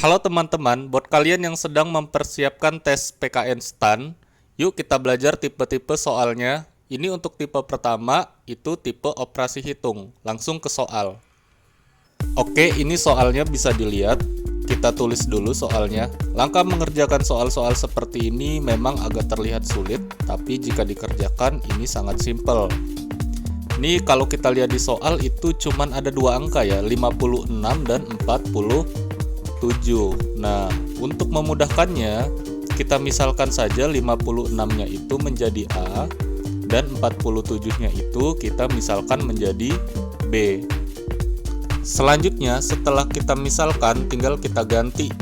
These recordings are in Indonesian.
Halo teman-teman, buat kalian yang sedang mempersiapkan tes PKN STAN, yuk kita belajar tipe-tipe soalnya. Ini untuk tipe pertama, itu tipe operasi hitung. Langsung ke soal. Oke, ini soalnya bisa dilihat. Kita tulis dulu soalnya. Langkah mengerjakan soal-soal seperti ini memang agak terlihat sulit, tapi jika dikerjakan ini sangat simpel. Ini kalau kita lihat di soal itu cuman ada dua angka ya, 56 dan 47. Nah, untuk memudahkannya, kita misalkan saja 56-nya itu menjadi A dan 47-nya itu kita misalkan menjadi B. Selanjutnya, setelah kita misalkan, tinggal kita ganti.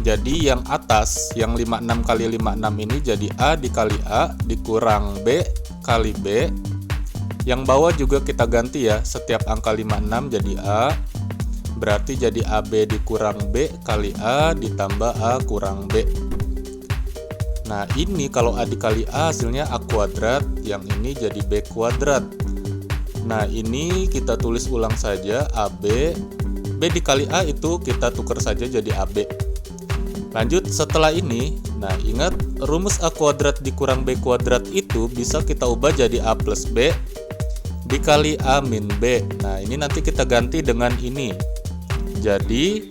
Jadi yang atas, yang 56 kali 56 ini jadi A dikali A dikurang B kali B. Yang bawah juga kita ganti ya, setiap angka 56 jadi A. Berarti jadi AB dikurang B kali A ditambah A kurang B. Nah ini kalau A dikali A hasilnya A kuadrat, yang ini jadi B kuadrat. Nah ini kita tulis ulang saja AB, B dikali A itu kita tukar saja jadi AB. Lanjut setelah ini, nah ingat rumus A kuadrat dikurang B kuadrat itu bisa kita ubah jadi A plus B dikali A min B. Nah ini nanti kita ganti dengan ini. Jadi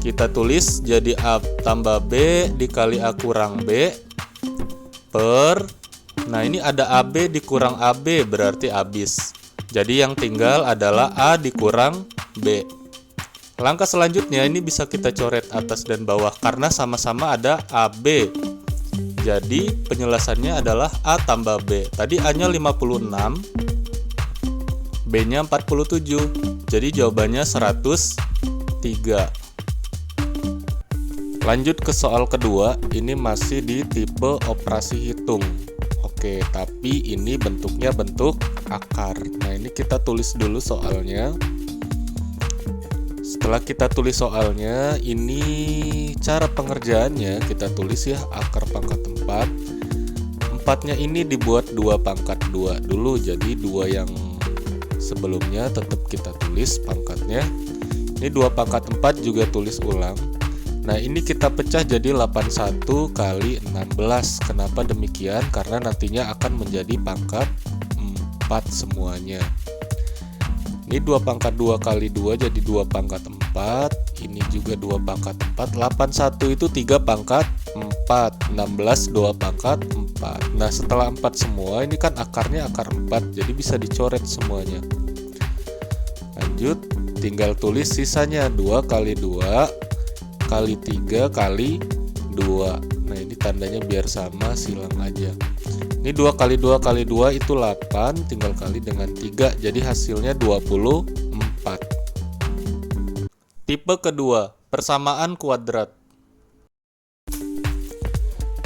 kita tulis jadi A tambah B dikali A kurang B per, nah ini ada AB dikurang AB berarti habis. Jadi yang tinggal adalah A dikurang B. Langkah selanjutnya ini bisa kita coret atas dan bawah karena sama-sama ada AB. Jadi penjelasannya adalah A tambah B. Tadi A-nya 56, B-nya 47. Jadi jawabannya 103. Lanjut ke soal kedua, ini masih di tipe operasi hitung. Oke, tapi ini bentuknya bentuk akar. Nah, ini kita tulis dulu soalnya. Setelah kita tulis soalnya, ini cara pengerjaannya kita tulis ya, akar pangkat 4. 4-nya ini dibuat 2 pangkat 2 dulu, jadi 2 yang sebelumnya tetap kita tulis pangkatnya. Ini 2 pangkat 4 juga tulis ulang. Nah ini kita pecah jadi 81 kali 16. Kenapa demikian? Karena nantinya akan menjadi pangkat 4 semuanya. Ini 2 pangkat 2 kali 2 jadi 2 pangkat 4. Ini juga 2 pangkat 4. 81 itu 3 pangkat 4. 16 2 pangkat 4. Nah setelah 4 semua ini kan akarnya akar 4. Jadi bisa dicoret semuanya. Lanjut, tinggal tulis sisanya 2 kali 2 kali 3 kali 2. Nah ini tandanya biar sama, silang aja. Ini 2 kali 2 kali 2 itu 8, tinggal kali dengan 3, jadi hasilnya 24. Tipe kedua, persamaan kuadrat.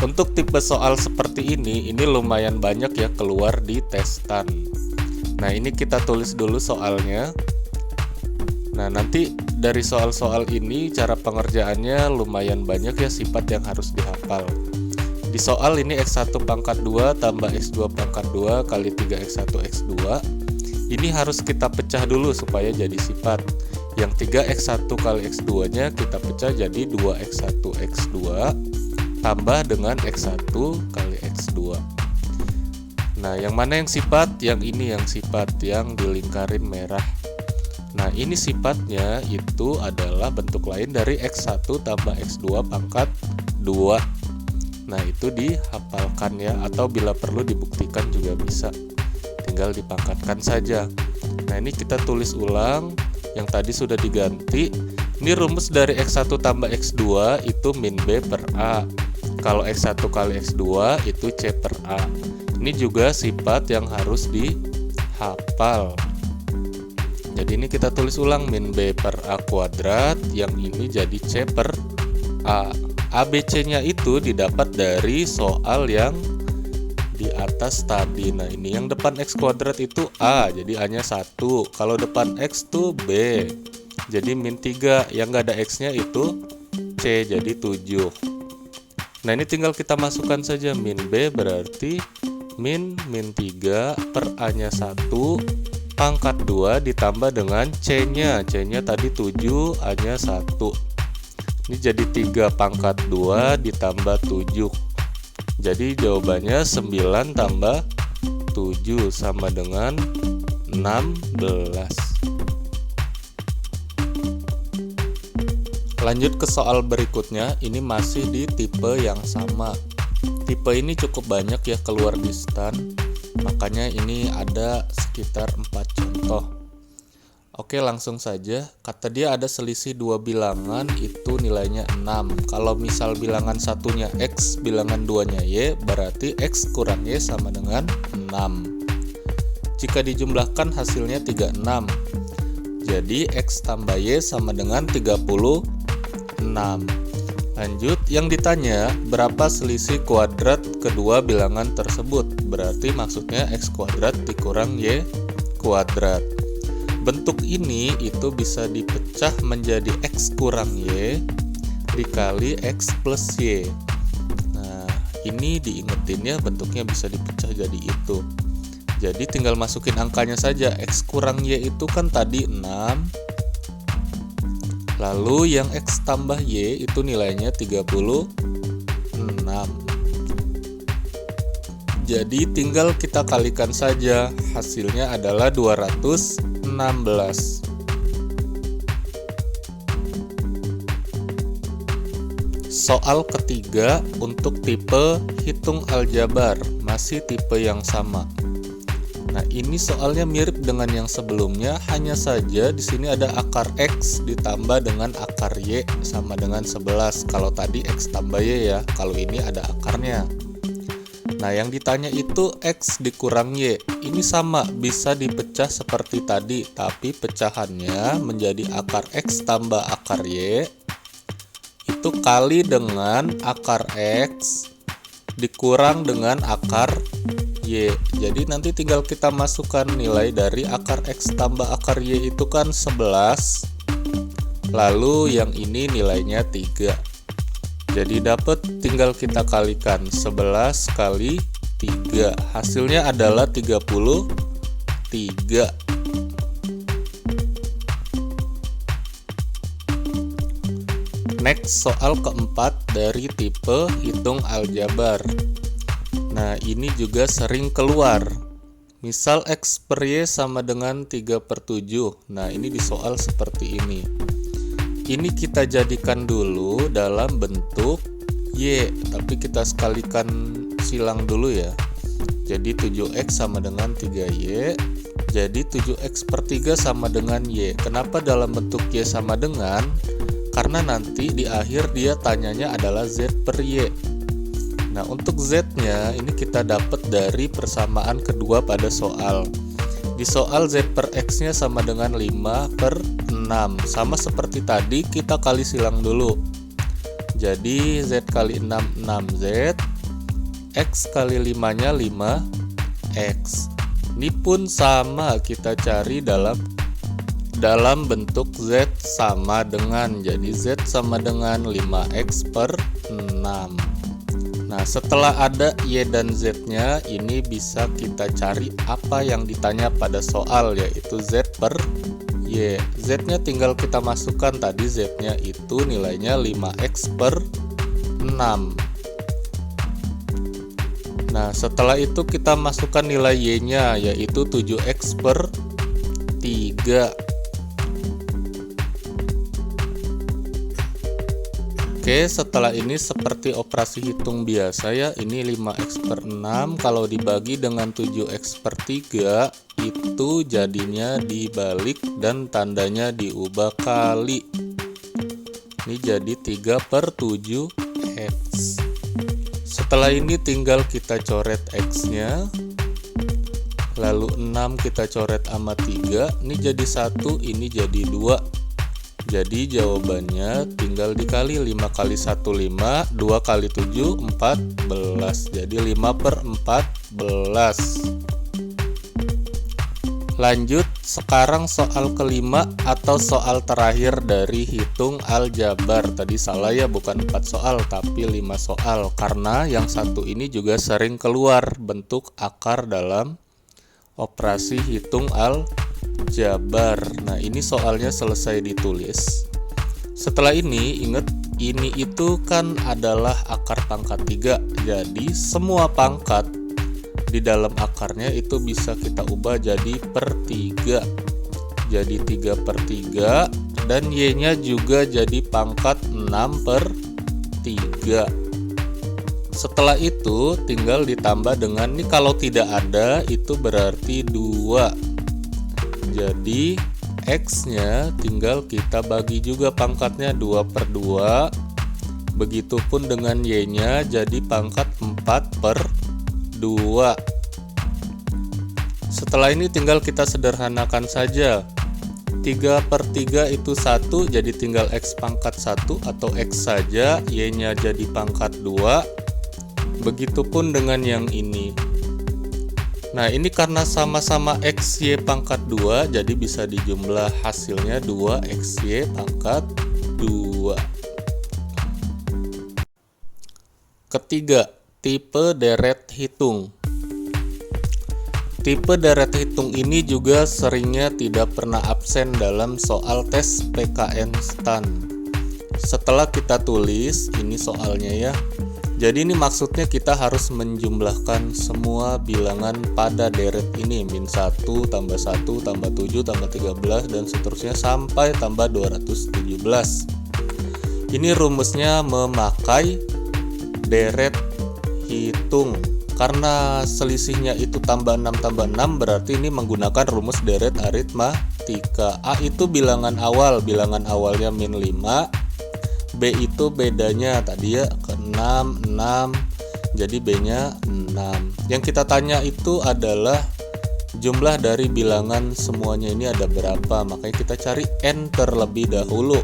Untuk tipe soal seperti ini lumayan banyak ya keluar di tes STAN. Nah ini kita tulis dulu soalnya. Nah nanti dari soal-soal ini cara pengerjaannya lumayan banyak ya sifat yang harus dihafal. Di soal ini X1 pangkat 2 tambah X2 pangkat 2 kali 3X1 X2. Ini harus kita pecah dulu supaya jadi sifat. Yang 3X1 kali X2 nya kita pecah jadi 2X1 X2 tambah dengan X1 kali X2. Nah yang mana yang sifat? Yang ini yang sifat, yang dilingkarin merah. Nah ini sifatnya itu adalah bentuk lain dari X1 tambah X2 pangkat 2. Nah itu dihafalkan ya, atau bila perlu dibuktikan juga bisa, tinggal dipangkatkan saja. Nah ini kita tulis ulang, yang tadi sudah diganti. Ini rumus dari X1 tambah X2 itu min B per A. Kalau X1 kali X2 itu C per A. Ini juga sifat yang harus dihafal. Jadi ini kita tulis ulang, min B per A kuadrat, yang ini jadi C per A. ABC-nya itu didapat dari soal yang di atas tadi. Nah ini yang depan X kuadrat itu A, jadi A-nya 1. Kalau depan X itu B, jadi min 3. Yang nggak ada X-nya itu C, jadi 7. Nah ini tinggal kita masukkan saja, min B berarti min 3 per A-nya 1 pangkat 2 ditambah dengan C-nya. C-nya tadi 7, A-nya 1. Ini jadi 3 pangkat 2 ditambah 7. Jadi jawabannya 9 tambah 7 sama dengan 16. Lanjut ke soal berikutnya, ini masih di tipe yang sama. Tipe ini cukup banyak ya keluar di stan, makanya ini ada sekitar 4 contoh. Oke, langsung saja. Kata dia ada selisih dua bilangan, itu nilainya 6. Kalau misal bilangan satunya X, bilangan duanya Y, berarti X kurang Y sama dengan 6. Jika dijumlahkan hasilnya 36. Jadi X tambah Y sama dengan 36. Lanjut, yang ditanya berapa selisih kuadrat kedua bilangan tersebut. Berarti maksudnya X kuadrat dikurang Y kuadrat. Bentuk ini itu bisa dipecah menjadi X kurang Y dikali X plus Y. Nah, ini diingetin ya, bentuknya bisa dipecah jadi itu. Jadi tinggal masukin angkanya saja. X kurang Y itu kan tadi 6. Lalu yang X tambah Y itu nilainya 36. Jadi tinggal kita kalikan saja. Hasilnya adalah 216. Soal ketiga untuk tipe hitung aljabar, masih tipe yang sama. Nah, ini soalnya mirip dengan yang sebelumnya, hanya saja di sini ada akar X ditambah dengan akar Y sama dengan 11. Kalau tadi X tambah Y ya, kalau ini ada akarnya. Nah, yang ditanya itu X dikurang Y. Ini sama, bisa dipecah seperti tadi, tapi pecahannya menjadi akar X tambah akar Y itu kali dengan akar X dikurang dengan akar Y. Jadi nanti tinggal kita masukkan nilai dari akar X tambah akar Y itu kan 11. Lalu yang ini nilainya 3. Jadi dapat, tinggal kita kalikan 11 kali 3. Hasilnya adalah 33. Next, soal keempat dari tipe hitung aljabar. Nah, ini juga sering keluar. Misal X per Y sama dengan 3/7. Nah, ini di soal seperti ini. Ini kita jadikan dulu dalam bentuk Y, tapi kita sekalikan silang dulu ya. Jadi 7X sama dengan 3Y. Jadi 7X per 3 sama dengan Y. Kenapa dalam bentuk Y sama dengan? Karena nanti di akhir dia tanyanya adalah Z per Y. Nah, untuk Z-nya ini kita dapat dari persamaan kedua pada soal. Di soal Z per X-nya sama dengan 5/6. Sama seperti tadi, kita kali silang dulu. Jadi Z kali 6, 6Z. X kali 5-nya 5X. Ini pun sama, kita cari dalam bentuk Z sama dengan. Jadi Z sama dengan 5X per 6. Nah, setelah ada Y dan Z-nya, ini bisa kita cari apa yang ditanya pada soal, yaitu Z per Y. Z-nya tinggal kita masukkan, tadi Z-nya itu nilainya 5X per 6. Nah, setelah itu kita masukkan nilai Y-nya, yaitu 7X per 3. Oke, setelah ini seperti operasi hitung biasa ya. Ini 5X per 6 kalau dibagi dengan 7X per 3 itu jadinya dibalik dan tandanya diubah kali. Ini jadi 3/7X. Setelah ini tinggal kita coret X-nya. Lalu 6 kita coret sama 3. Ini jadi 1, ini jadi 2. Jadi jawabannya tinggal dikali 5 kali 1 5, 2 kali 7 14. Jadi 5/14. Lanjut, sekarang soal kelima atau soal terakhir dari hitung aljabar. Tadi salah ya, bukan 4 soal tapi 5 soal. Karena yang satu ini juga sering keluar bentuk akar dalam operasi hitung aljabar. Nah, ini soalnya selesai ditulis. Setelah ini, ingat ini itu kan adalah akar pangkat 3. Jadi semua pangkat di dalam akarnya itu bisa kita ubah jadi per 3. Jadi 3 per 3, dan Y-nya juga jadi pangkat 6 per 3. Setelah itu tinggal ditambah dengan, ini kalau tidak ada itu berarti 2. Jadi X-nya tinggal kita bagi juga pangkatnya 2 per 2. Begitupun dengan Y-nya jadi pangkat 4 per 2. Setelah ini tinggal kita sederhanakan saja. 3 per 3 itu 1, jadi tinggal X pangkat 1 atau X saja, Y-nya jadi pangkat 2. Begitupun dengan yang ini. Nah, ini karena sama-sama XY pangkat 2, jadi bisa dijumlah, hasilnya 2XY pangkat 2. Ketiga, tipe deret hitung. Tipe deret hitung ini juga seringnya tidak pernah absen dalam soal tes PKN STAN. Setelah kita tulis, ini soalnya ya. Jadi ini maksudnya kita harus menjumlahkan semua bilangan pada deret ini, min 1, tambah 1, tambah 7, tambah 13, dan seterusnya sampai tambah 217. Ini rumusnya memakai deret hitung. Karena selisihnya itu tambah 6 tambah 6, berarti ini menggunakan rumus deret aritmatika. A itu bilangan awal, bilangan awalnya min 5. B itu bedanya tadi ya ke 6, jadi B-nya 6. Yang kita tanya itu adalah jumlah dari bilangan semuanya ini ada berapa, makanya kita cari N terlebih dahulu.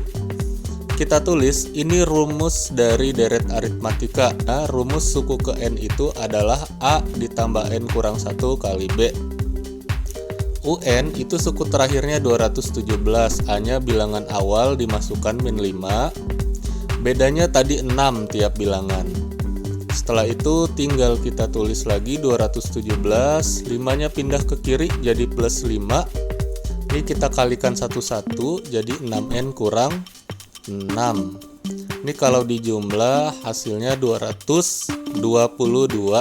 Kita tulis, ini rumus dari deret aritmatika. Nah, rumus suku ke N itu adalah A ditambah N kurang 1 kali B. UN itu suku terakhirnya 217, A-nya bilangan awal dimasukkan min 5. Bedanya tadi 6 tiap bilangan. Setelah itu tinggal kita tulis lagi 217, 5-nya pindah ke kiri jadi plus 5. Ini kita kalikan satu-satu, jadi 6N kurang 6. Ini kalau dijumlah hasilnya 222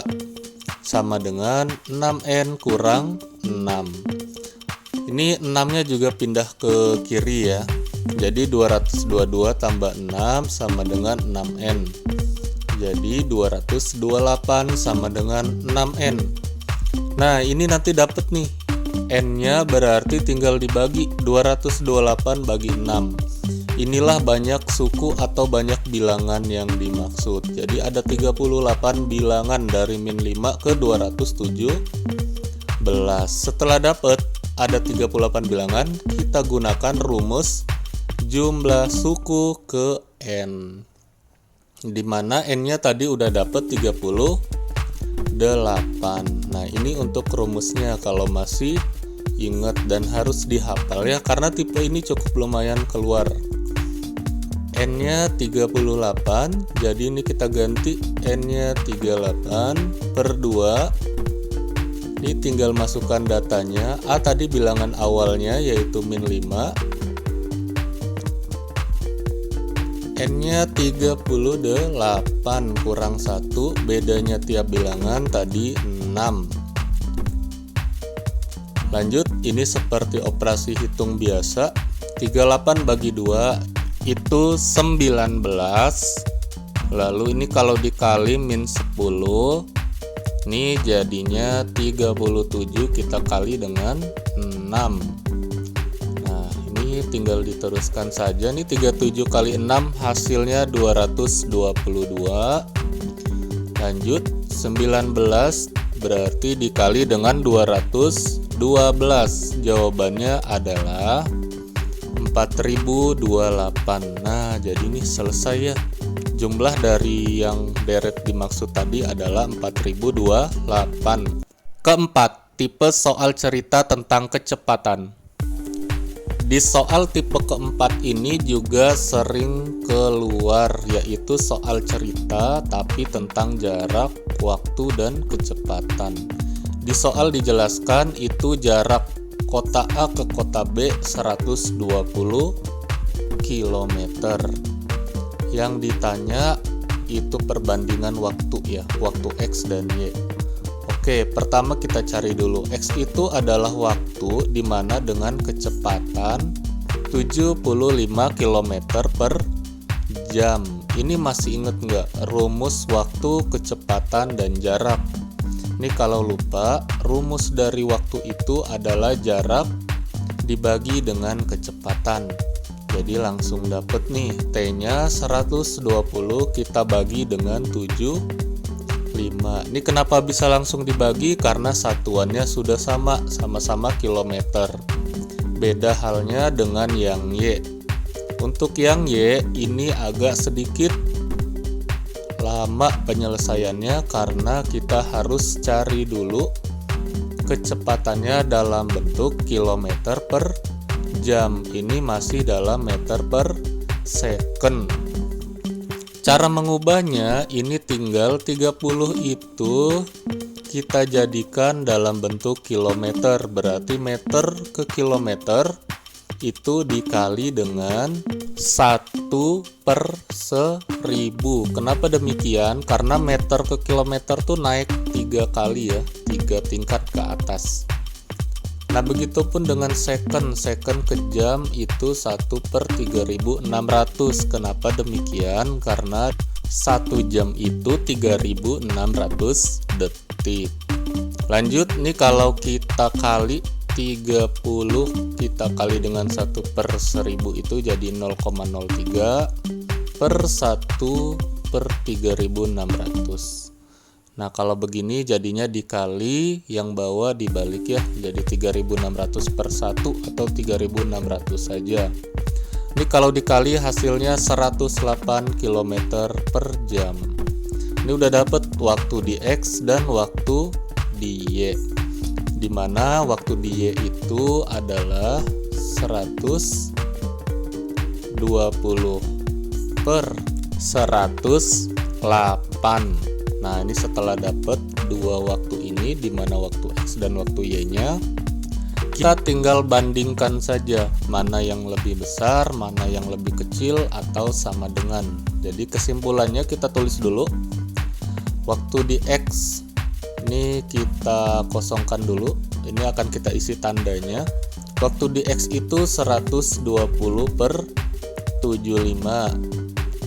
sama dengan 6N kurang 6. Ini 6-nya juga pindah ke kiri ya. Jadi 222 tambah 6 sama dengan 6N. Jadi 228 sama dengan 6N. Nah, ini nanti dapat nih. N-nya berarti tinggal dibagi 228 bagi 6. Inilah banyak suku atau banyak bilangan yang dimaksud. Jadi ada 38 bilangan dari min 5 ke 217. Setelah dapat ada 38 bilangan, kita gunakan rumus jumlah suku ke N, dimana N-nya tadi udah dapet 38. Nah, ini untuk rumusnya kalau masih ingat dan harus dihafal ya, karena tipe ini cukup lumayan keluar. N-nya 38, jadi ini kita ganti N-nya 38 per 2. Ini tinggal masukkan datanya. A tadi bilangan awalnya yaitu min 5. N-nya 38 kurang 1, bedanya tiap bilangan tadi 6. Lanjut, ini seperti operasi hitung biasa. 38 bagi 2 itu 19. Lalu ini kalau dikali min 10, ini jadinya 37, kita kali dengan 6. Tinggal diteruskan saja nih, 37 kali 6 hasilnya 222. Lanjut, 19 berarti dikali dengan 212. Jawabannya adalah 4028. Nah, jadi ini selesai ya. Jumlah dari yang deret dimaksud tadi adalah 4028. Keempat, tipe soal cerita tentang kecepatan. Di soal tipe keempat ini juga sering keluar, yaitu soal cerita tapi tentang jarak, waktu, dan kecepatan. Di soal dijelaskan itu jarak kota A ke kota B 120 km. yang ditanya itu perbandingan waktu ya, waktu X dan Y. Oke, pertama kita cari dulu. X itu adalah waktu dimana dengan kecepatan 75 km per jam. Ini masih inget nggak rumus waktu, kecepatan, dan jarak? Ini kalau lupa, rumus dari waktu itu adalah jarak dibagi dengan kecepatan. Jadi langsung dapet nih, T-nya 120 kita bagi dengan 75. Ini kenapa bisa langsung dibagi? Karena satuannya sudah sama-sama kilometer. Beda halnya dengan yang Y. Untuk yang Y ini agak sedikit lama penyelesaiannya karena kita harus cari dulu kecepatannya dalam bentuk kilometer per jam. Ini masih dalam meter per second. Cara mengubahnya ini tinggal 30 itu kita jadikan dalam bentuk kilometer. Berarti meter ke kilometer itu dikali dengan 1/1000. Kenapa demikian? Karena meter ke kilometer tuh naik 3 kali ya, 3 tingkat ke atas. Nah, begitupun dengan second ke jam itu 1/3600. Kenapa demikian? Karena 1 jam itu 3600 detik. Lanjut nih, kalau kita kali 30, kita kali dengan 1/1000 itu jadi 0,03 per 1/3600. Nah, kalau begini jadinya dikali, yang bawah dibalik ya, jadi 3600 per 1 atau 3600 saja. Ini kalau dikali hasilnya 108 km per jam. Ini udah dapet waktu di X dan waktu di Y, dimana waktu di Y itu adalah 120 per 108. Nah, ini setelah dapat dua waktu ini, di mana waktu X dan waktu Y-nya, kita tinggal bandingkan saja mana yang lebih besar, mana yang lebih kecil, atau sama dengan. Jadi kesimpulannya kita tulis dulu. Waktu di X ini kita kosongkan dulu. Ini akan kita isi tandanya. Waktu di X itu 120 per 75.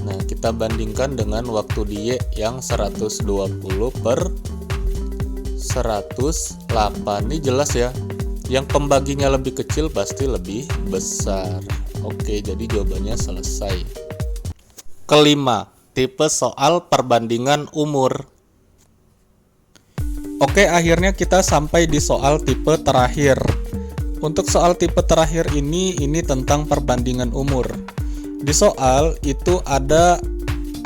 Nah, kita bandingkan dengan waktu di Y yang 120 per 108. Ini jelas ya, yang pembaginya lebih kecil pasti lebih besar. Oke, jadi jawabannya selesai. Kelima, tipe soal perbandingan umur. Oke, akhirnya kita sampai di soal tipe terakhir. Untuk soal tipe terakhir ini tentang perbandingan umur. Di soal itu ada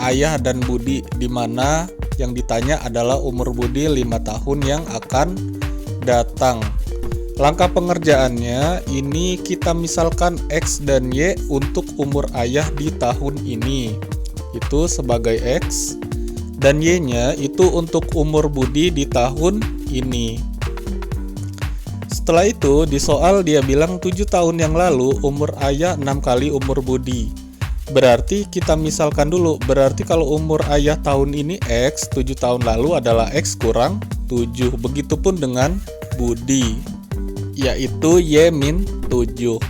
ayah dan budi, di mana yang ditanya adalah umur budi 5 tahun yang akan datang. Langkah pengerjaannya ini kita misalkan X dan Y untuk umur ayah di tahun ini itu sebagai X, dan Y-nya itu untuk umur budi di tahun ini. Setelah itu di soal dia bilang 7 tahun yang lalu umur ayah 6 kali umur budi. Berarti kita misalkan dulu, berarti kalau umur ayah tahun ini X, 7 tahun lalu adalah X kurang 7. Begitupun dengan budi, yaitu Y min 7.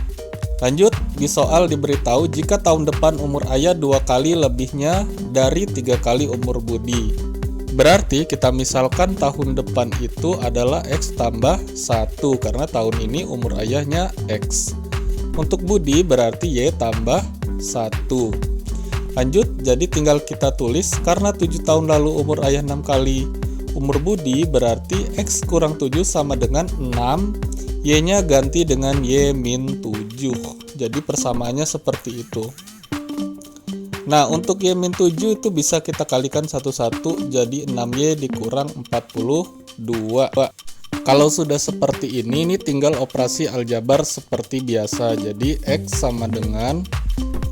Lanjut, di soal diberitahu jika tahun depan umur ayah 2 kali lebihnya dari 3 kali umur budi. Berarti kita misalkan tahun depan itu adalah X tambah 1, karena tahun ini umur ayahnya X. Untuk budi berarti Y tambah 1. Lanjut, jadi tinggal kita tulis karena 7 tahun lalu umur ayah 6 kali umur budi, berarti X kurang 7 sama dengan 6, Y-nya ganti dengan Y min 7. Jadi persamaannya seperti itu. Nah, untuk Y min 7 itu bisa kita kalikan satu-satu, jadi 6Y dikurang 42. Kalau sudah seperti ini tinggal operasi aljabar seperti biasa. Jadi X sama dengan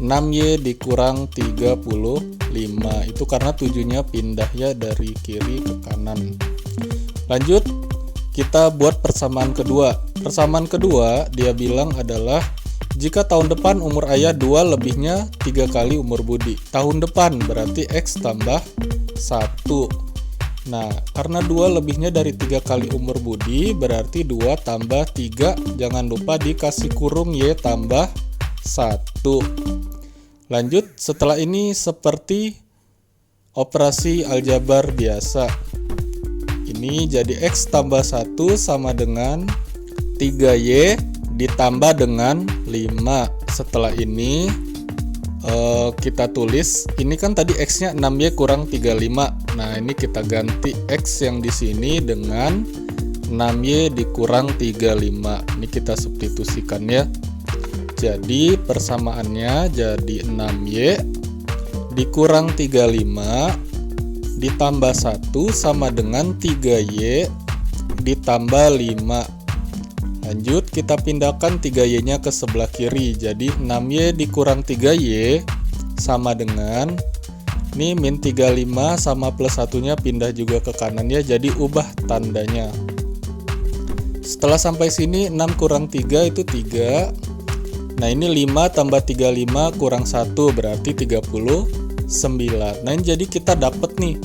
6Y dikurang 35. Itu karena 7-nya pindah ya dari kiri ke kanan. Lanjut, kita buat persamaan kedua. Persamaan kedua dia bilang adalah Jika tahun depan umur ayah 2 lebihnya 3 kali umur Budi. Tahun depan berarti X tambah 1. Nah, karena 2 lebihnya dari 3 kali umur Budi, berarti 2 tambah 3. Jangan lupa dikasih kurung Y tambah 1. Lanjut, setelah ini seperti operasi aljabar biasa. Ini jadi X tambah 1 sama dengan 3Y ditambah dengan 5. Setelah ini kita tulis, ini kan tadi X-nya 6Y kurang 35. Nah, ini kita ganti X yang di sini dengan 6Y dikurang 35. Ini kita substitusikan ya. Jadi persamaannya jadi 6Y dikurang 35 ditambah 1 sama dengan 3Y ditambah 5. Lanjut, kita pindahkan 3Y-nya ke sebelah kiri. Jadi 6Y dikurang 3Y sama dengan, ini min 35 sama plus 1-nya pindah juga ke kanan ya. Jadi ubah tandanya. Setelah sampai sini 6 kurang 3 itu 3. Nah, ini 5 tambah 35 kurang 1 berarti 39. Nah, ini jadi kita dapat nih,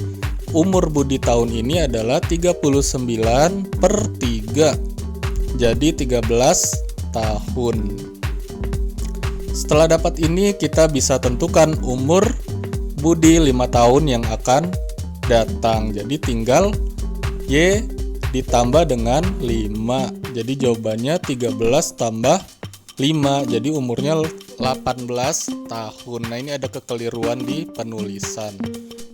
umur Budi tahun ini adalah 39 per 3. Jadi 13 tahun. Setelah dapat ini, kita bisa tentukan umur Budi 5 tahun yang akan datang. Jadi tinggal Y ditambah dengan 5. Jadi jawabannya 13 tambah 5. Jadi umurnya 18 tahun. Nah, ini ada kekeliruan di penulisan.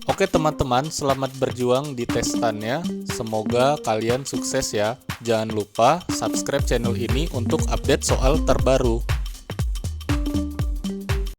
Oke teman-teman, selamat berjuang di testannya. Semoga kalian sukses ya. Jangan lupa subscribe channel ini untuk update soal terbaru.